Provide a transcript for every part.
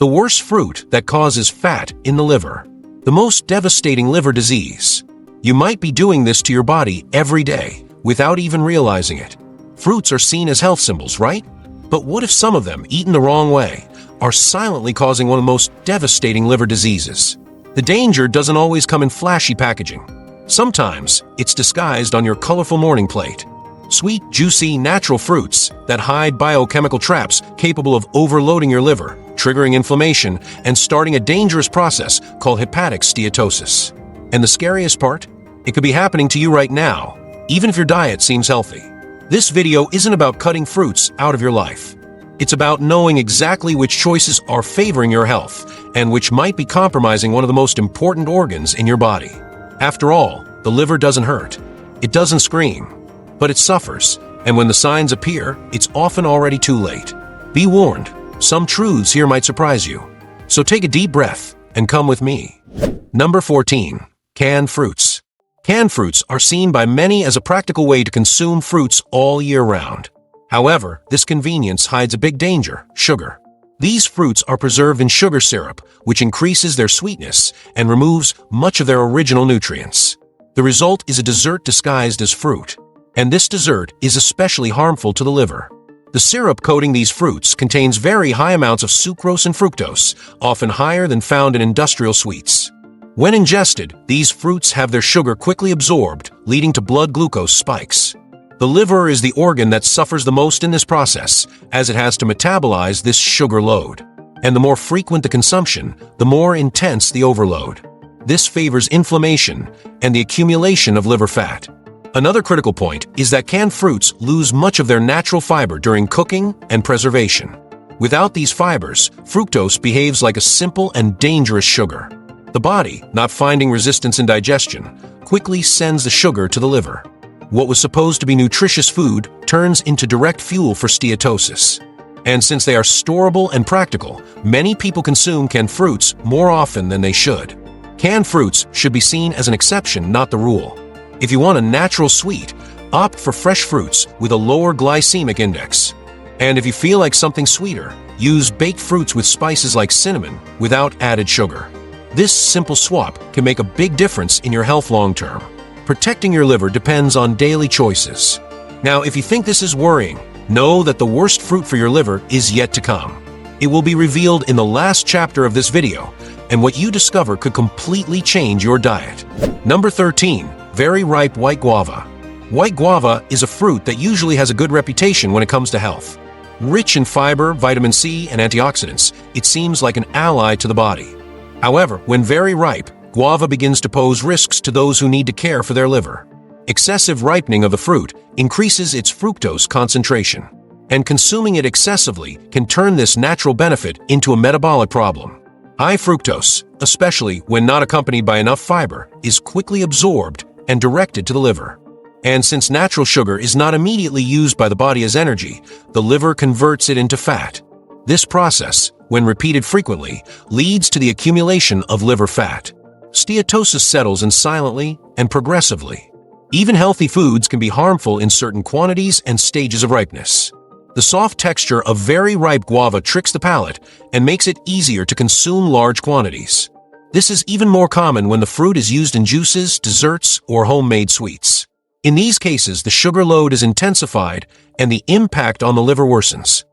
the worst fruit that causes fat in the liver, the most devastating liver disease. You might be doing this to your body every day without even realizing it. Fruits are seen as health symbols, right? But what if some of them, eaten the wrong way, are silently causing one of the most devastating liver diseases? The danger doesn't always come in flashy packaging. Sometimes it's disguised on your colorful morning plate. Sweet, juicy, natural fruits that hide biochemical traps capable of overloading your liver, triggering inflammation, and starting a dangerous process called hepatic steatosis. And the scariest part? It could be happening to you right now, even if your diet seems healthy. This video isn't about cutting fruits out of your life. It's about knowing exactly which choices are favoring your health and which might be compromising one of the most important organs in your body. After all, the liver doesn't hurt. It doesn't scream. But it suffers, and when the signs appear, it's often already too late. Be warned, some truths here might surprise you. So take a deep breath and come with me. Number 14. Canned fruits. Canned fruits are seen by many as a practical way to consume fruits all year round. However, this convenience hides a big danger: sugar. These fruits are preserved in sugar syrup, which increases their sweetness and removes much of their original nutrients. The result is a dessert disguised as fruit. And this dessert is especially harmful to the liver. The syrup coating these fruits contains very high amounts of sucrose and fructose, often higher than found in industrial sweets. When ingested, these fruits have their sugar quickly absorbed, leading to blood glucose spikes. The liver is the organ that suffers the most in this process, as it has to metabolize this sugar load. And the more frequent the consumption, the more intense the overload. This favors inflammation and the accumulation of liver fat. Another critical point is that canned fruits lose much of their natural fiber during cooking and preservation. Without these fibers, fructose behaves like a simple and dangerous sugar. The body, not finding resistance in digestion, quickly sends the sugar to the liver. What was supposed to be nutritious food turns into direct fuel for steatosis. And since they are storable and practical, many people consume canned fruits more often than they should. Canned fruits should be seen as an exception, not the rule. If you want a natural sweet, opt for fresh fruits with a lower glycemic index. And if you feel like something sweeter, use baked fruits with spices like cinnamon without added sugar. This simple swap can make a big difference in your health long term. Protecting your liver depends on daily choices. Now, if you think this is worrying, know that the worst fruit for your liver is yet to come. It will be revealed in the last chapter of this video, and what you discover could completely change your diet. Number 13. Very ripe white guava. White guava is a fruit that usually has a good reputation when it comes to health. Rich in fiber, vitamin C, and antioxidants, it seems like an ally to the body. However, when very ripe, guava begins to pose risks to those who need to care for their liver. Excessive ripening of the fruit increases its fructose concentration, and consuming it excessively can turn this natural benefit into a metabolic problem. High fructose, especially when not accompanied by enough fiber, is quickly absorbed and directed to the liver. And since natural sugar is not immediately used by the body as energy, the liver converts it into fat. This process, when repeated frequently, leads to the accumulation of liver fat. Steatosis settles in silently and progressively. Even healthy foods can be harmful in certain quantities and stages of ripeness. The soft texture of very ripe guava tricks the palate and makes it easier to consume large quantities. This is even more common when the fruit is used in juices, desserts, or homemade sweets. In these cases, the sugar load is intensified and the impact on the liver worsens.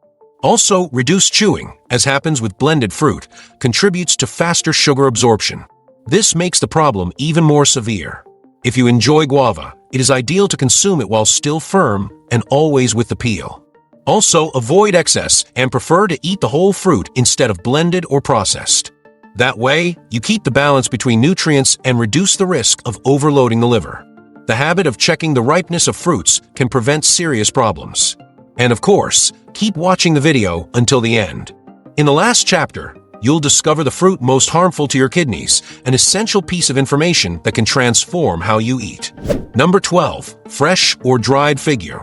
Also, reduced chewing, as happens with blended fruit, contributes to faster sugar absorption. This makes the problem even more severe. If you enjoy guava, it is ideal to consume it while still firm and always with the peel. Also, avoid excess and prefer to eat the whole fruit instead of blended or processed. That way, you keep the balance between nutrients and reduce the risk of overloading the liver. The habit of checking the ripeness of fruits can prevent serious problems. And of course, keep watching the video until the end. In the last chapter, you'll discover the fruit most harmful to your kidneys, an essential piece of information that can transform how you eat. Number 12. Fresh or dried fig.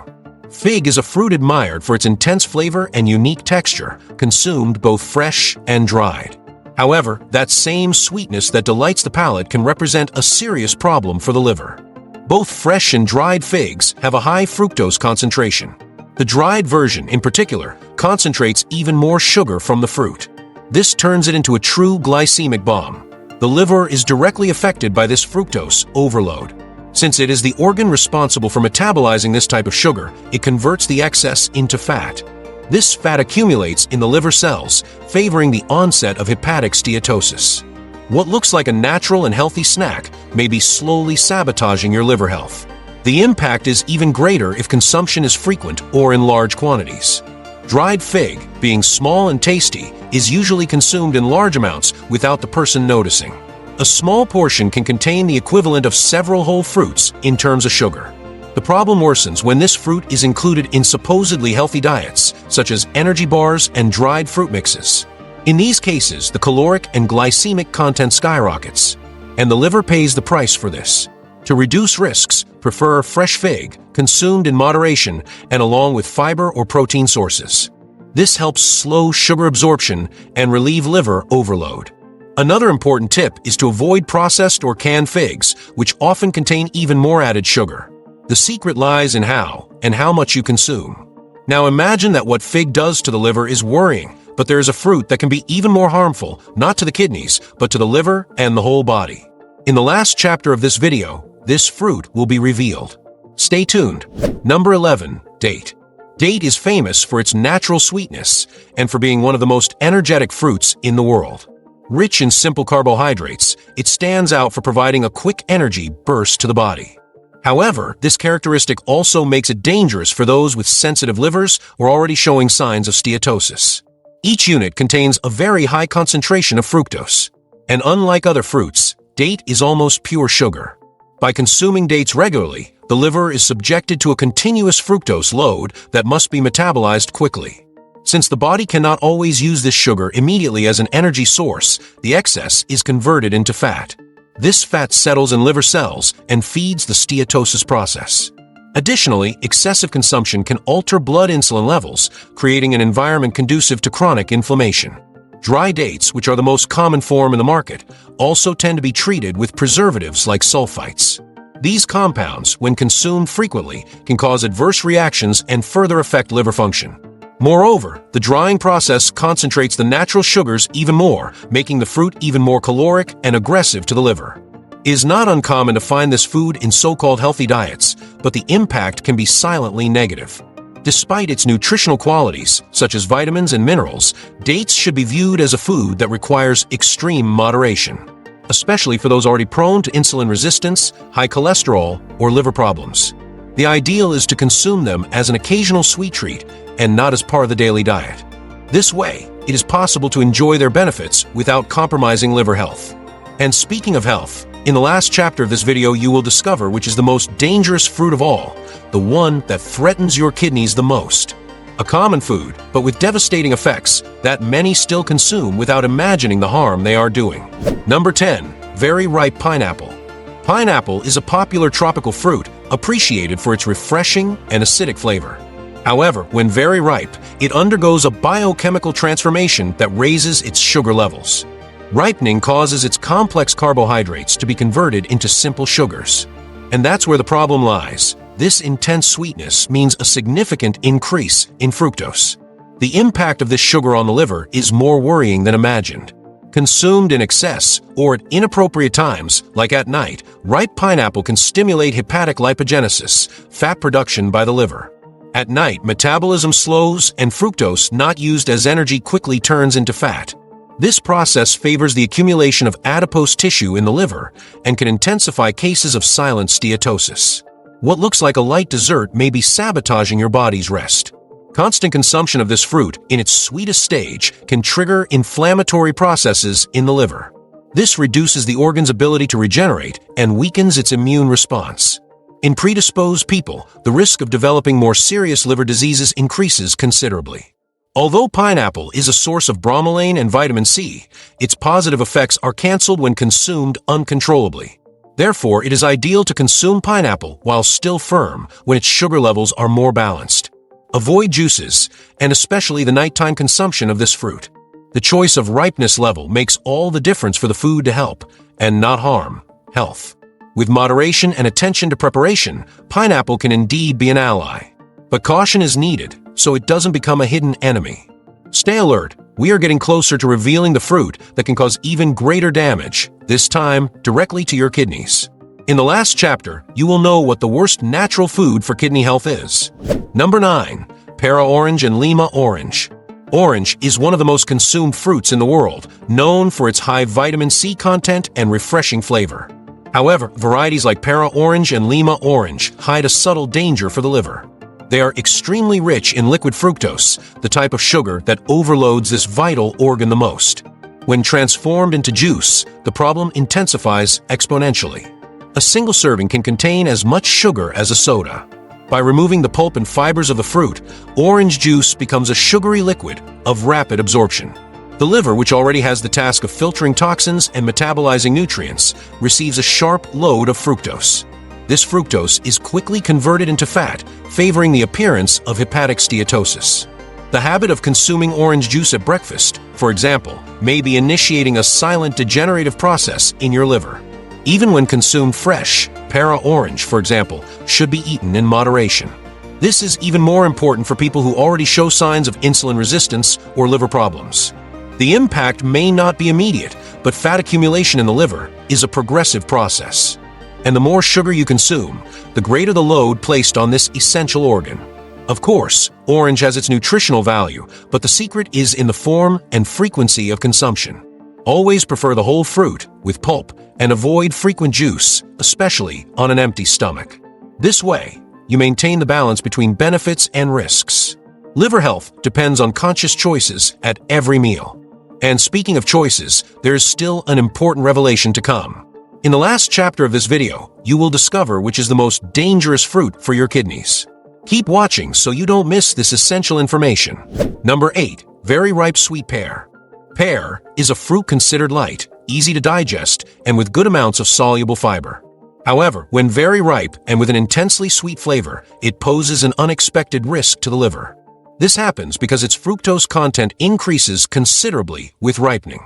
Fig is a fruit admired for its intense flavor and unique texture, consumed both fresh and dried. However, that same sweetness that delights the palate can represent a serious problem for the liver. Both fresh and dried figs have a high fructose concentration. The dried version, in particular, concentrates even more sugar from the fruit. This turns it into a true glycemic bomb. The liver is directly affected by this fructose overload. Since it is the organ responsible for metabolizing this type of sugar, it converts the excess into fat. This fat accumulates in the liver cells, favoring the onset of hepatic steatosis. What looks like a natural and healthy snack may be slowly sabotaging your liver health. The impact is even greater if consumption is frequent or in large quantities. Dried fig, being small and tasty, is usually consumed in large amounts without the person noticing. A small portion can contain the equivalent of several whole fruits in terms of sugar. The problem worsens when this fruit is included in supposedly healthy diets, such as energy bars and dried fruit mixes. In these cases, the caloric and glycemic content skyrockets, and the liver pays the price for this. To reduce risks, prefer fresh fig, consumed in moderation and along with fiber or protein sources. This helps slow sugar absorption and relieve liver overload. Another important tip is to avoid processed or canned figs, which often contain even more added sugar. The secret lies in how and how much you consume. Now imagine that what fig does to the liver is worrying, but there is a fruit that can be even more harmful, not to the kidneys, but to the liver and the whole body. In the last chapter of this video, this fruit will be revealed. Stay tuned. Number 11. Date. Date is famous for its natural sweetness and for being one of the most energetic fruits in the world. Rich in simple carbohydrates, it stands out for providing a quick energy burst to the body. However, this characteristic also makes it dangerous for those with sensitive livers or already showing signs of steatosis. Each unit contains a very high concentration of fructose, and unlike other fruits, date is almost pure sugar. By consuming dates regularly, the liver is subjected to a continuous fructose load that must be metabolized quickly. Since the body cannot always use this sugar immediately as an energy source, the excess is converted into fat. This fat settles in liver cells and feeds the steatosis process. Additionally, excessive consumption can alter blood insulin levels, creating an environment conducive to chronic inflammation. Dry dates, which are the most common form in the market, also tend to be treated with preservatives like sulfites. These compounds, when consumed frequently, can cause adverse reactions and further affect liver function. Moreover, the drying process concentrates the natural sugars even more, making the fruit even more caloric and aggressive to the liver. It is not uncommon to find this food in so-called healthy diets, but the impact can be silently negative. Despite its nutritional qualities, such as vitamins and minerals, dates should be viewed as a food that requires extreme moderation, especially for those already prone to insulin resistance, high cholesterol, or liver problems. The ideal is to consume them as an occasional sweet treat and not as part of the daily diet. This way, it is possible to enjoy their benefits without compromising liver health. And speaking of health, in the last chapter of this video you will discover which is the most dangerous fruit of all, the one that threatens your kidneys the most. A common food, but with devastating effects that many still consume without imagining the harm they are doing. Number 10. Very ripe pineapple. Pineapple is a popular tropical fruit appreciated for its refreshing and acidic flavor. However, when very ripe, it undergoes a biochemical transformation that raises its sugar levels. Ripening causes its complex carbohydrates to be converted into simple sugars. And that's where the problem lies. This intense sweetness means a significant increase in fructose. The impact of this sugar on the liver is more worrying than imagined. Consumed in excess or at inappropriate times, like at night, ripe pineapple can stimulate hepatic lipogenesis, fat production by the liver. At night, metabolism slows and fructose, not used as energy, quickly turns into fat. This process favors the accumulation of adipose tissue in the liver and can intensify cases of silent steatosis. What looks like a light dessert may be sabotaging your body's rest. Constant consumption of this fruit in its sweetest stage can trigger inflammatory processes in the liver. This reduces the organ's ability to regenerate and weakens its immune response. In predisposed people, the risk of developing more serious liver diseases increases considerably. Although pineapple is a source of bromelain and vitamin C, its positive effects are canceled when consumed uncontrollably. Therefore, it is ideal to consume pineapple while still firm, when its sugar levels are more balanced. Avoid juices, and especially the nighttime consumption of this fruit. The choice of ripeness level makes all the difference for the food to help, and not harm, health. With moderation and attention to preparation, pineapple can indeed be an ally. But caution is needed, so it doesn't become a hidden enemy. Stay alert, we are getting closer to revealing the fruit that can cause even greater damage, this time directly to your kidneys. In the last chapter, you will know what the worst natural food for kidney health is. Number 9. Para orange and Lima orange. Orange is one of the most consumed fruits in the world, known for its high vitamin C content and refreshing flavor. However, varieties like Para orange and Lima orange hide a subtle danger for the liver. They are extremely rich in liquid fructose, the type of sugar that overloads this vital organ the most. When transformed into juice, the problem intensifies exponentially. A single serving can contain as much sugar as a soda. By removing the pulp and fibers of the fruit, orange juice becomes a sugary liquid of rapid absorption. The liver, which already has the task of filtering toxins and metabolizing nutrients, receives a sharp load of fructose. This fructose is quickly converted into fat, favoring the appearance of hepatic steatosis. The habit of consuming orange juice at breakfast, for example, may be initiating a silent degenerative process in your liver. Even when consumed fresh, Para orange, for example, should be eaten in moderation. This is even more important for people who already show signs of insulin resistance or liver problems. The impact may not be immediate, but fat accumulation in the liver is a progressive process. And the more sugar you consume, the greater the load placed on this essential organ. Of course, orange has its nutritional value, but the secret is in the form and frequency of consumption. Always prefer the whole fruit with pulp and avoid frequent juice, especially on an empty stomach. This way, you maintain the balance between benefits and risks. Liver health depends on conscious choices at every meal. And speaking of choices, there is still an important revelation to come. In the last chapter of this video, you will discover which is the most dangerous fruit for your kidneys. Keep watching so you don't miss this essential information. Number 8. Very ripe sweet pear. Pear is a fruit considered light, easy to digest, and with good amounts of soluble fiber. However, when very ripe and with an intensely sweet flavor, it poses an unexpected risk to the liver. This happens because its fructose content increases considerably with ripening.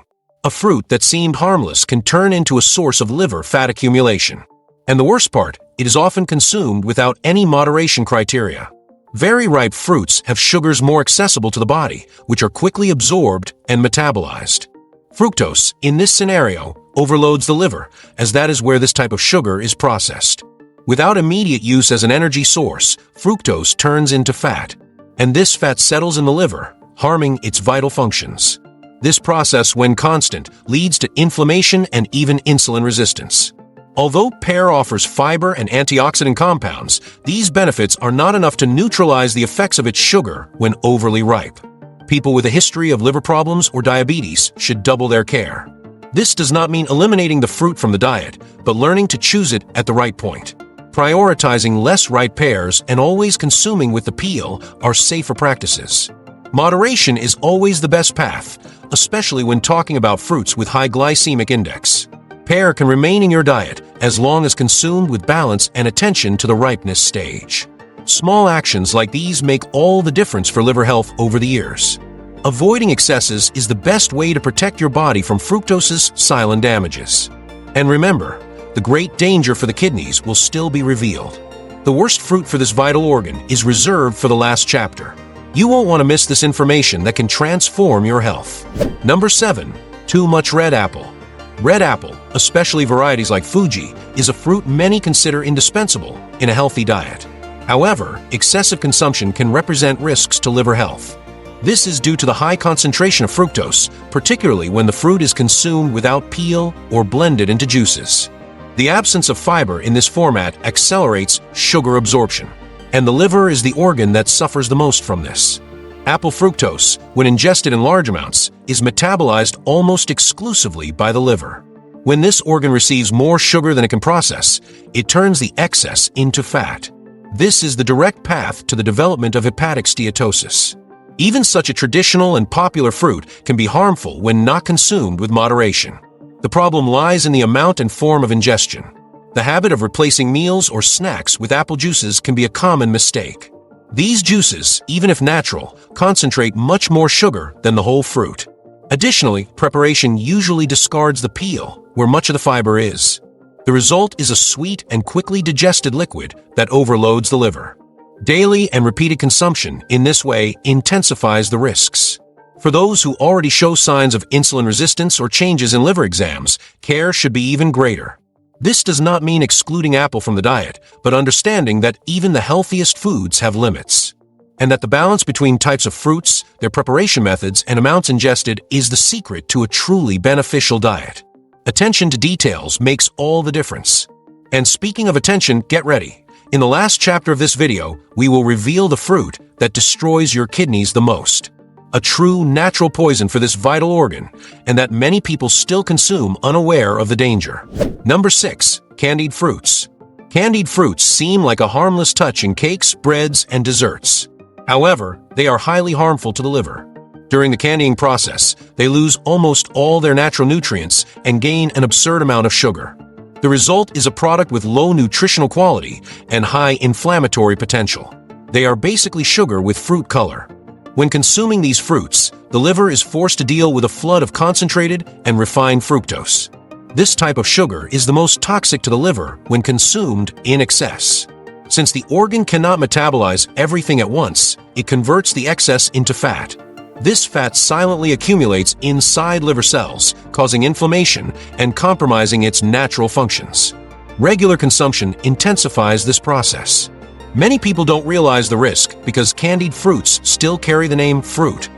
A fruit that seemed harmless can turn into a source of liver fat accumulation. And the worst part, it is often consumed without any moderation criteria. Very ripe fruits have sugars more accessible to the body, which are quickly absorbed and metabolized. Fructose, in this scenario, overloads the liver, as that is where this type of sugar is processed. Without immediate use as an energy source, fructose turns into fat, and this fat settles in the liver, harming its vital functions. This process, when constant, leads to inflammation and even insulin resistance. Although pear offers fiber and antioxidant compounds, these benefits are not enough to neutralize the effects of its sugar when overly ripe. People with a history of liver problems or diabetes should double their care. This does not mean eliminating the fruit from the diet, but learning to choose it at the right point. Prioritizing less ripe pears and always consuming with the peel are safer practices. Moderation is always the best path, especially when talking about fruits with high glycemic index. Pear can remain in your diet as long as consumed with balance and attention to the ripeness stage. Small actions like these make all the difference for liver health over the years. Avoiding excesses is the best way to protect your body from fructose's silent damages. And remember, the great danger for the kidneys will still be revealed. The worst fruit for this vital organ is reserved for the last chapter. You won't want to miss this information that can transform your health. Number 7. Too much red apple. Red apple, especially varieties like Fuji, is a fruit many consider indispensable in a healthy diet. However, excessive consumption can represent risks to liver health. This is due to the high concentration of fructose, particularly when the fruit is consumed without peel or blended into juices. The absence of fiber in this format accelerates sugar absorption, and the liver is the organ that suffers the most from this. Apple fructose, when ingested in large amounts, is metabolized almost exclusively by the liver. When this organ receives more sugar than it can process, it turns the excess into fat. This is the direct path to the development of hepatic steatosis. Even such a traditional and popular fruit can be harmful when not consumed with moderation. The problem lies in the amount and form of ingestion. The habit of replacing meals or snacks with apple juices can be a common mistake. These juices, even if natural, concentrate much more sugar than the whole fruit. Additionally, preparation usually discards the peel, where much of the fiber is. The result is a sweet and quickly digested liquid that overloads the liver. Daily and repeated consumption in this way intensifies the risks. For those who already show signs of insulin resistance or changes in liver exams, care should be even greater. This does not mean excluding apple from the diet, but understanding that even the healthiest foods have limits, and that the balance between types of fruits, their preparation methods, and amounts ingested is the secret to a truly beneficial diet. Attention to details makes all the difference. And speaking of attention, get ready. In the last chapter of this video, we will reveal the fruit that destroys your kidneys the most. A true natural poison for this vital organ, and that many people still consume unaware of the danger. Number 6. Candied fruits. Candied fruits seem like a harmless touch in cakes, breads, and desserts. However, they are highly harmful to the liver. During the candying process, they lose almost all their natural nutrients and gain an absurd amount of sugar. The result is a product with low nutritional quality and high inflammatory potential. They are basically sugar with fruit color. When consuming these fruits, the liver is forced to deal with a flood of concentrated and refined fructose. This type of sugar is the most toxic to the liver when consumed in excess. Since the organ cannot metabolize everything at once, it converts the excess into fat. This fat silently accumulates inside liver cells, causing inflammation and compromising its natural functions. Regular consumption intensifies this process. Many people don't realize the risk because candied fruits still carry the name fruit.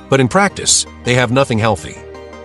But in practice, they have nothing healthy.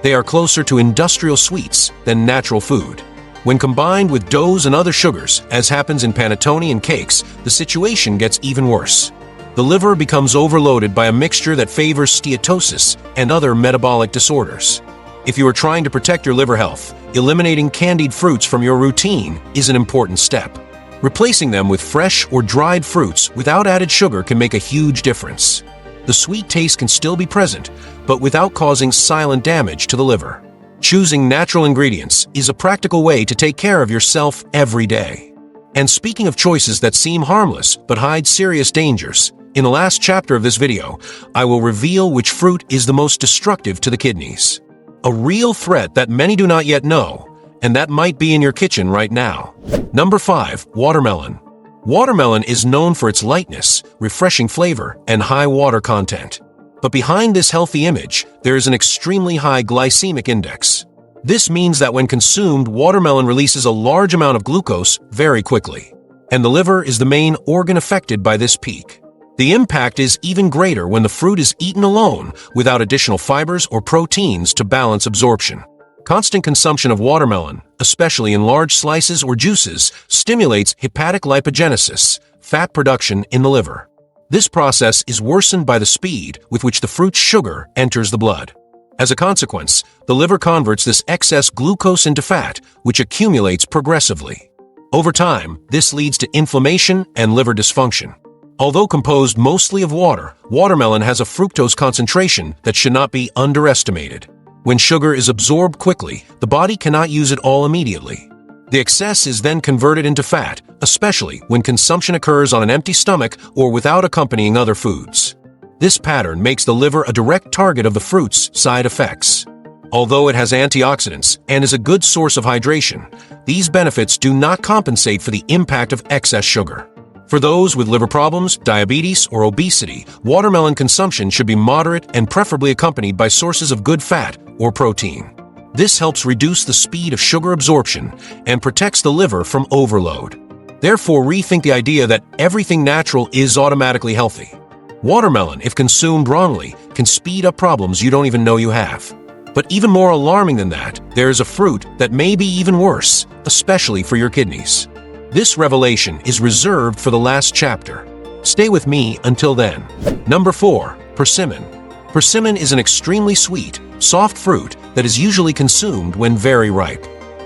They are closer to industrial sweets than natural food. When combined with doughs and other sugars, as happens in panettone and cakes, the situation gets even worse. The liver becomes overloaded by a mixture that favors steatosis and other metabolic disorders. If you are trying to protect your liver health, eliminating candied fruits from your routine is an important step. Replacing them with fresh or dried fruits without added sugar can make a huge difference. The sweet taste can still be present, but without causing silent damage to the liver. Choosing natural ingredients is a practical way to take care of yourself every day. And speaking of choices that seem harmless but hide serious dangers, in the last chapter of this video, I will reveal which fruit is the most destructive to the kidneys. A real threat that many do not yet know, and that might be in your kitchen right now. Number 5. Watermelon. Watermelon is known for its lightness, refreshing flavor, and high water content. But behind this healthy image, there is an extremely high glycemic index. This means that when consumed, watermelon releases a large amount of glucose very quickly, and the liver is the main organ affected by this peak. The impact is even greater when the fruit is eaten alone without additional fibers or proteins to balance absorption. Constant consumption of watermelon, especially in large slices or juices, stimulates hepatic lipogenesis, fat production in the liver. This process is worsened by the speed with which the fruit's sugar enters the blood. As a consequence, the liver converts this excess glucose into fat, which accumulates progressively. Over time, this leads to inflammation and liver dysfunction. Although composed mostly of water, watermelon has a fructose concentration that should not be underestimated. When sugar is absorbed quickly, the body cannot use it all immediately. The excess is then converted into fat, especially when consumption occurs on an empty stomach or without accompanying other foods. This pattern makes the liver a direct target of the fruit's side effects. Although it has antioxidants and is a good source of hydration, these benefits do not compensate for the impact of excess sugar. For those with liver problems, diabetes, or obesity, watermelon consumption should be moderate and preferably accompanied by sources of good fat or protein. This helps reduce the speed of sugar absorption and protects the liver from overload. Therefore, rethink the idea that everything natural is automatically healthy. Watermelon, if consumed wrongly, can speed up problems you don't even know you have. But even more alarming than that, there is a fruit that may be even worse, especially for your kidneys. This revelation is reserved for the last chapter. Stay with me until then. Number 4. Persimmon. Persimmon is an extremely sweet, soft fruit that is usually consumed when very ripe.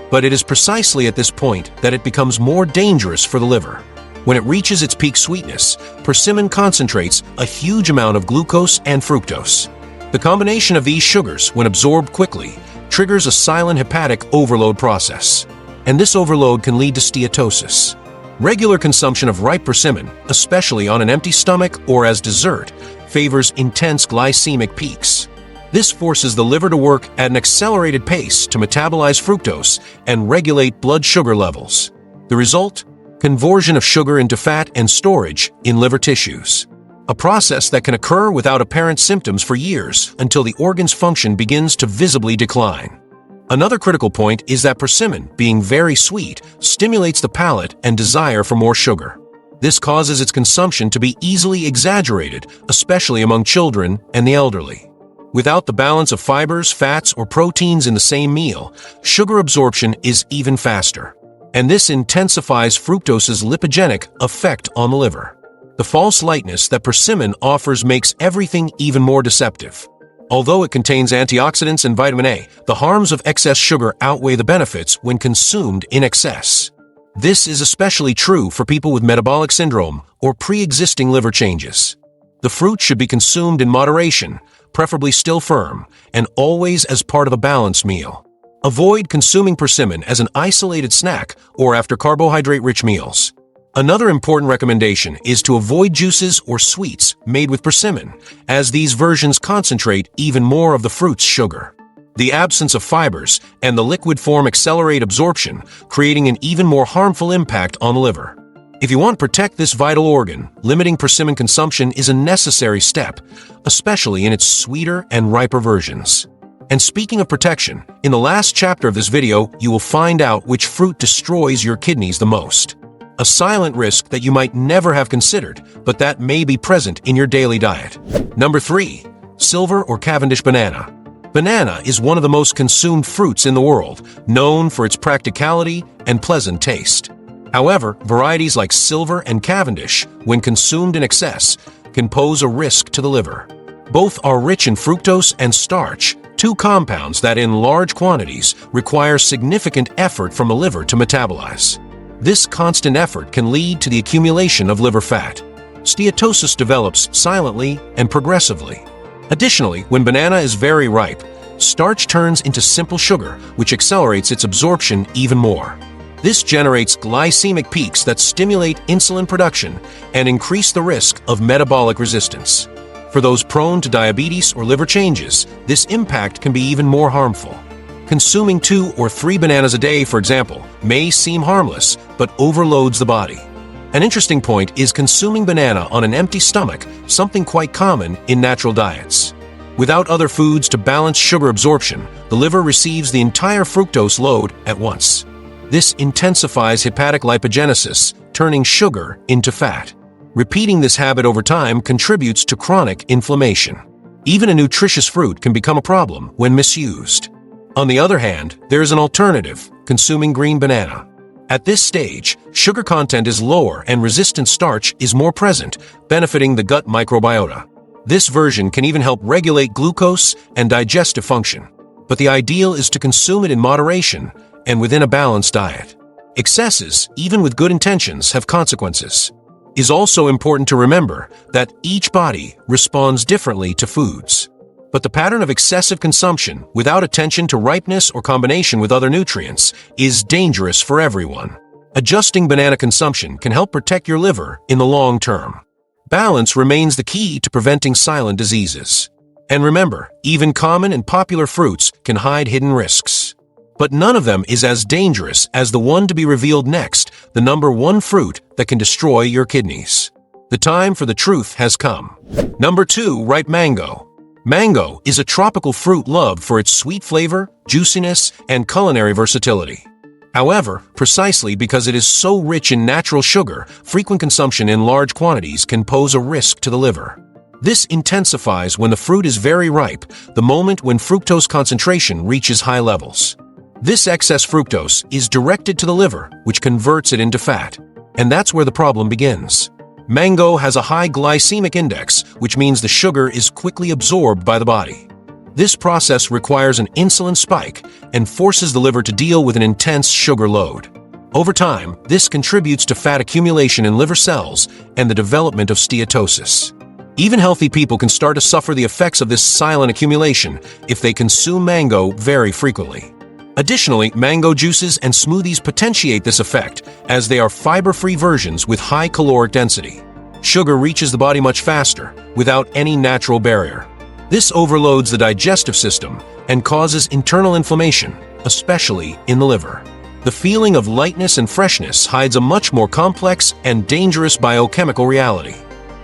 But it is precisely at this point that it becomes more dangerous for the liver. When it reaches its peak sweetness, persimmon concentrates a huge amount of glucose and fructose. The combination of these sugars, when absorbed quickly, triggers a silent hepatic overload process. And this overload can lead to steatosis. Regular consumption of ripe persimmon, especially on an empty stomach or as dessert, favors intense glycemic peaks. This forces the liver to work at an accelerated pace to metabolize fructose and regulate blood sugar levels. The result? Conversion of sugar into fat and storage in liver tissues. a process that can occur without apparent symptoms for years until the organ's function begins to visibly decline. Another critical point is that persimmon, being very sweet, stimulates the palate and desire for more sugar. This causes its consumption to be easily exaggerated, especially among children and the elderly. Without the balance of fibers, fats, or proteins in the same meal, sugar absorption is even faster. And this intensifies fructose's lipogenic effect on the liver. The false lightness that persimmon offers makes everything even more deceptive. Although it contains antioxidants and vitamin A, the harms of excess sugar outweigh the benefits when consumed in excess. This is especially true for people with metabolic syndrome or pre-existing liver changes. The fruit should be consumed in moderation, preferably still firm, and always as part of a balanced meal. Avoid consuming persimmon as an isolated snack or after carbohydrate-rich meals. Another important recommendation is to avoid juices or sweets made with persimmon, as these versions concentrate even more of the fruit's sugar. The absence of fibers and the liquid form accelerate absorption, creating an even more harmful impact on the liver. If you want to protect this vital organ, limiting persimmon consumption is a necessary step, especially in its sweeter and riper versions. And speaking of protection, in the last chapter of this video, you will find out which fruit destroys your kidneys the most. A silent risk that you might never have considered, but that may be present in your daily diet. Number 3. Silver or Cavendish banana. Banana is one of the most consumed fruits in the world, known for its practicality and pleasant taste. However, varieties like Silver and Cavendish, when consumed in excess, can pose a risk to the liver. Both are rich in fructose and starch, two compounds that in large quantities require significant effort from the liver to metabolize. This constant effort can lead to the accumulation of liver fat. Steatosis develops silently and progressively. Additionally, when banana is very ripe, starch turns into simple sugar, which accelerates its absorption even more. This generates glycemic peaks that stimulate insulin production and increase the risk of metabolic resistance. For those prone to diabetes or liver changes, this impact can be even more harmful. Consuming 2 or 3 bananas a day, for example, may seem harmless, but overloads the body. An interesting point is consuming banana on an empty stomach, something quite common in natural diets. Without other foods to balance sugar absorption, the liver receives the entire fructose load at once. This intensifies hepatic lipogenesis, turning sugar into fat. Repeating this habit over time contributes to chronic inflammation. Even a nutritious fruit can become a problem when misused. On the other hand, there is an alternative, consuming green banana. At this stage, sugar content is lower and resistant starch is more present, benefiting the gut microbiota. This version can even help regulate glucose and digestive function. But the ideal is to consume it in moderation and within a balanced diet. Excesses, even with good intentions, have consequences. It is also important to remember that each body responds differently to foods. But the pattern of excessive consumption, without attention to ripeness or combination with other nutrients, is dangerous for everyone. Adjusting banana consumption can help protect your liver in the long term. Balance remains the key to preventing silent diseases. And remember, even common and popular fruits can hide hidden risks. But none of them is as dangerous as the one to be revealed next, the number 1 fruit that can destroy your kidneys. The time for the truth has come. Number 2. Ripe mango. Mango is a tropical fruit loved for its sweet flavor, juiciness, and culinary versatility. However, precisely because it is so rich in natural sugar, frequent consumption in large quantities can pose a risk to the liver. This intensifies when the fruit is very ripe, the moment when fructose concentration reaches high levels. This excess fructose is directed to the liver, which converts it into fat. And that's where the problem begins. Mango has a high glycemic index, which means the sugar is quickly absorbed by the body. This process requires an insulin spike and forces the liver to deal with an intense sugar load. Over time, this contributes to fat accumulation in liver cells and the development of steatosis. Even healthy people can start to suffer the effects of this silent accumulation if they consume mango very frequently. Additionally, mango juices and smoothies potentiate this effect, as they are fiber-free versions with high caloric density. Sugar reaches the body much faster, without any natural barrier. This overloads the digestive system and causes internal inflammation, especially in the liver. The feeling of lightness and freshness hides a much more complex and dangerous biochemical reality.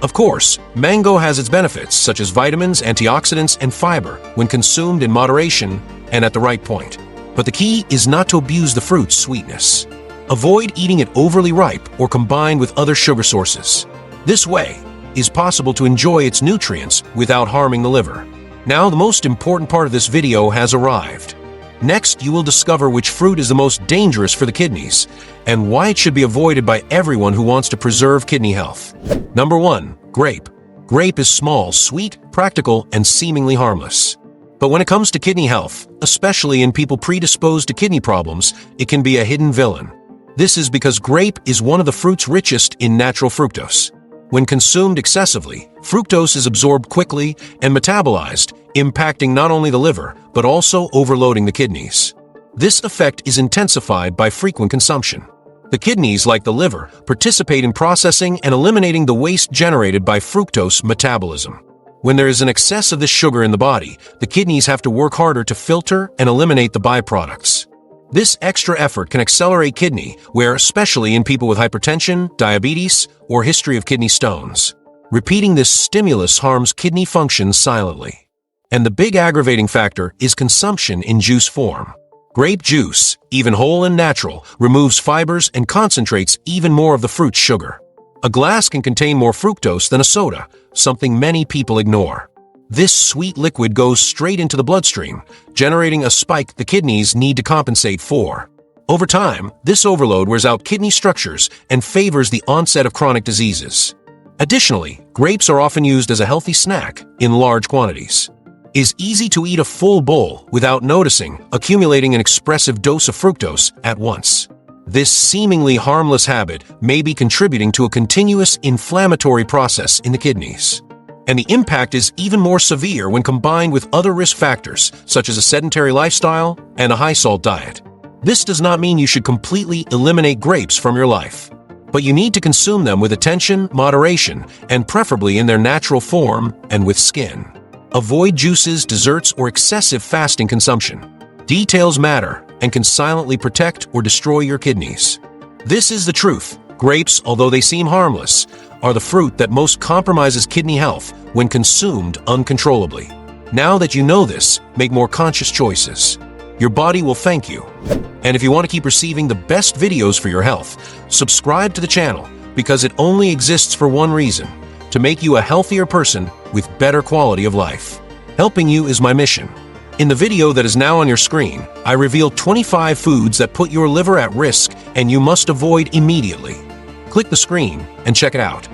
Of course, mango has its benefits such as vitamins, antioxidants, and fiber when consumed in moderation and at the right point. But the key is not to abuse the fruit's sweetness. Avoid eating it overly ripe or combined with other sugar sources. This way is possible to enjoy its nutrients without harming the liver. Now the most important part of this video has arrived. Next, you will discover which fruit is the most dangerous for the kidneys and why it should be avoided by everyone who wants to preserve kidney health. Number 1. Grape. Grape is small, sweet, practical, and seemingly harmless. But when it comes to kidney health, especially in people predisposed to kidney problems, it can be a hidden villain. This is because grape is one of the fruits richest in natural fructose. When consumed excessively, fructose is absorbed quickly and metabolized, impacting not only the liver, but also overloading the kidneys. This effect is intensified by frequent consumption. The kidneys, like the liver, participate in processing and eliminating the waste generated by fructose metabolism. When there is an excess of this sugar in the body, the kidneys have to work harder to filter and eliminate the byproducts. This extra effort can accelerate kidney wear, especially in people with hypertension, diabetes, or history of kidney stones. Repeating this stimulus harms kidney function silently. And the big aggravating factor is consumption in juice form. Grape juice, even whole and natural, removes fibers and concentrates even more of the fruit's sugar. A glass can contain more fructose than a soda, something many people ignore. This sweet liquid goes straight into the bloodstream, generating a spike the kidneys need to compensate for. Over time, this overload wears out kidney structures and favors the onset of chronic diseases. Additionally, grapes are often used as a healthy snack in large quantities. It is easy to eat a full bowl without noticing, accumulating an expressive dose of fructose at once. This seemingly harmless habit may be contributing to a continuous inflammatory process in the kidneys. And the impact is even more severe when combined with other risk factors, such as a sedentary lifestyle and a high-salt diet. This does not mean you should completely eliminate grapes from your life, but you need to consume them with attention, moderation, and preferably in their natural form and with skin. Avoid juices, desserts, or excessive fasting consumption. Details matter and can silently protect or destroy your kidneys. This is the truth. Grapes, although they seem harmless, are the fruit that most compromises kidney health when consumed uncontrollably. Now that you know this, make more conscious choices. Your body will thank you. And if you want to keep receiving the best videos for your health, subscribe to the channel because it only exists for one reason: to make you a healthier person with better quality of life. Helping you is my mission. In the video that is now on your screen, I reveal 25 foods that put your liver at risk and you must avoid immediately. Click the screen and check it out.